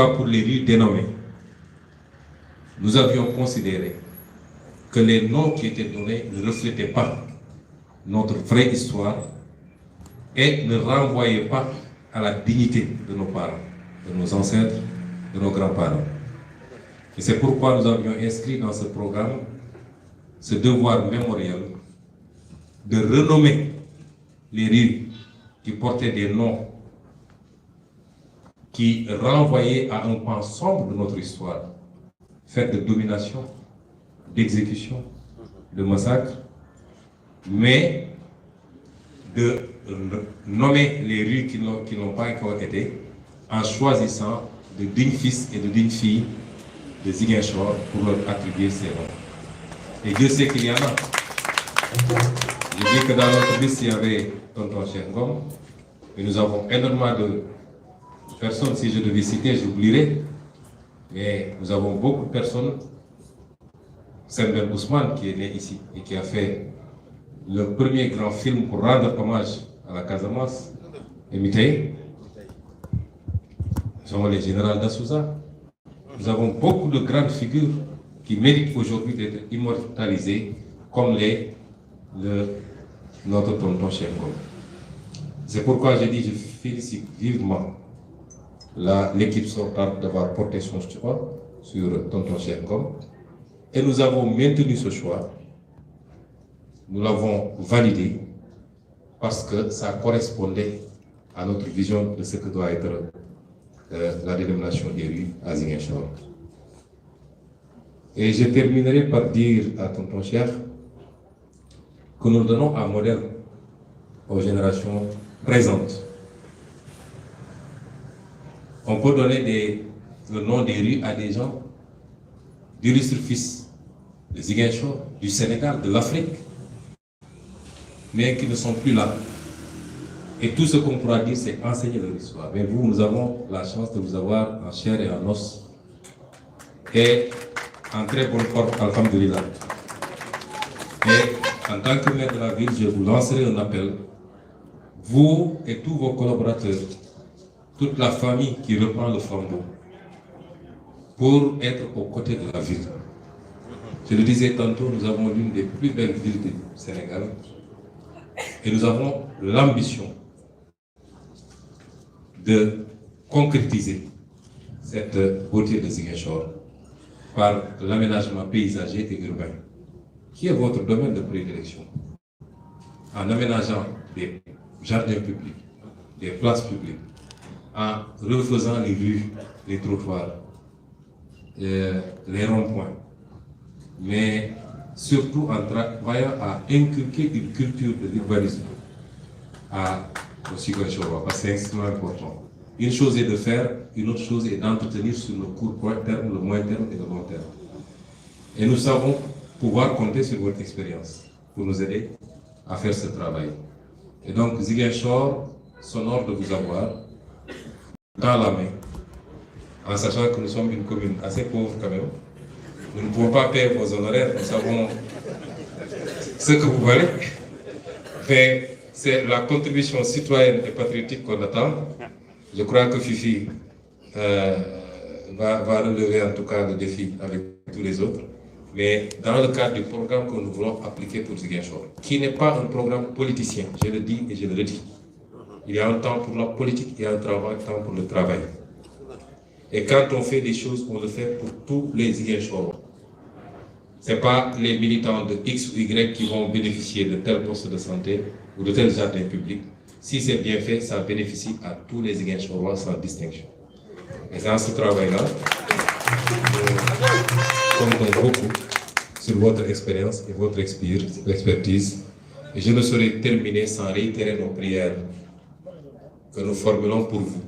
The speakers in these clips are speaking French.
pour les rues dénommées, nous avions considéré que les noms qui étaient donnés ne reflétaient pas notre vraie histoire et ne renvoyaient pas à la dignité de nos parents, de nos ancêtres, de nos grands-parents. Et c'est pourquoi nous avions inscrit dans ce programme ce devoir mémoriel de renommer les rues qui portaient des noms qui renvoyaient à un pan sombre de notre histoire, faite de domination, d'exécution, de massacre, mais de nommer les rues qui n'ont pas encore été, en choisissant de dignes fils et de dignes filles de Ziguinchor pour leur attribuer ces noms. Et Dieu sait qu'il y en a. J'ai dit que dans notre liste, il y avait Tonton Cheikh Ngom, et nous avons énormément de personnes, si je devais citer, j'oublierais, mais nous avons beaucoup de personnes. Sembène Ousmane, qui est né ici et qui a fait le premier grand film pour rendre hommage à la Casamance, et Mitaï. Nous avons les généraux d'Assouza. Nous avons beaucoup de grandes figures qui méritent aujourd'hui d'être immortalisées, comme notre tonton Cheikh Ngom. C'est pourquoi je dis, je félicite vivement l'équipe sortante d'avoir porté son choix sur tonton Cheikh Ngom. Et nous avons maintenu ce choix, nous l'avons validé parce que ça correspondait à notre vision de ce que doit être la dénomination des rues à Ziguinchor. Et je terminerai par dire à tonton Cheikh que nous donnons un modèle aux générations présentes. On peut donner le nom des rues à des gens d'illustres fils de Ziguinchor, du Sénégal, de l'Afrique, mais qui ne sont plus là. Et tout ce qu'on pourra dire, c'est enseigner leur histoire. Mais vous, nous avons la chance de vous avoir en chair et en os. Et en très bonne forme, alhamdoulilah. Et en tant que maire de la ville, je vous lancerai un appel. Vous et tous vos collaborateurs, toute la famille qui reprend le flambeau, pour être aux côtés de la ville. Je le disais tantôt, nous avons l'une des plus belles villes du Sénégal et nous avons l'ambition de concrétiser cette beauté de Ziguinchor par l'aménagement paysager et urbain, qui est votre domaine de prédilection. En aménageant des jardins publics, des places publiques, en refaisant les rues, les trottoirs, les ronds-points, mais surtout en travaillant à inculquer une culture de l'urbanisme au Ziguinchor, parce que c'est extrêmement important. Une chose est de faire, une autre chose est d'entretenir sur le court terme, le moyen terme et le long terme. Et nous savons pouvoir compter sur votre expérience pour nous aider à faire ce travail. Et donc Ziguinchor s'honore de vous avoir dans la main, en sachant que nous sommes une commune assez pauvre quand même. Nous ne pouvons pas payer vos honoraires, nous savons ce que vous valez. Mais c'est la contribution citoyenne et patriotique qu'on attend. Je crois que Fifi va relever en tout cas le défi avec tous les autres. Mais dans le cadre du programme que nous voulons appliquer pour Ziguinchor, qui n'est pas un programme politicien, je le dis et je le redis. Il y a un temps pour la politique, il y a un temps pour le travail. Et quand on fait des choses, on le fait pour tous les Ziguinchor. Ce n'est pas les militants de X ou Y qui vont bénéficier de tel poste de santé ou de tel jardin public. Si c'est bien fait, ça bénéficie à tous les Ziguinchorois sans distinction. Et dans ce travail-là, nous comptons beaucoup sur votre expérience et votre expertise. Et je ne saurais terminer sans réitérer nos prières que nous formulons pour vous,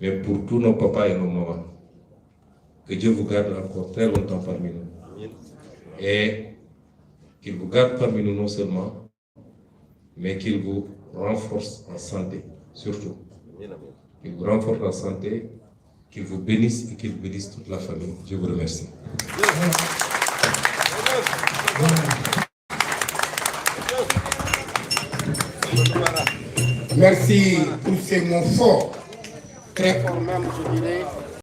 mais pour tous nos papas et nos mamans. Que Dieu vous garde encore très longtemps parmi nous. Et qu'il vous garde parmi nous non seulement, mais qu'il vous renforce en santé, surtout. Qu'il vous renforce en santé, qu'il vous bénisse et qu'il bénisse toute la famille. Je vous remercie. Merci pour ces mots forts, très forts même, je dirais.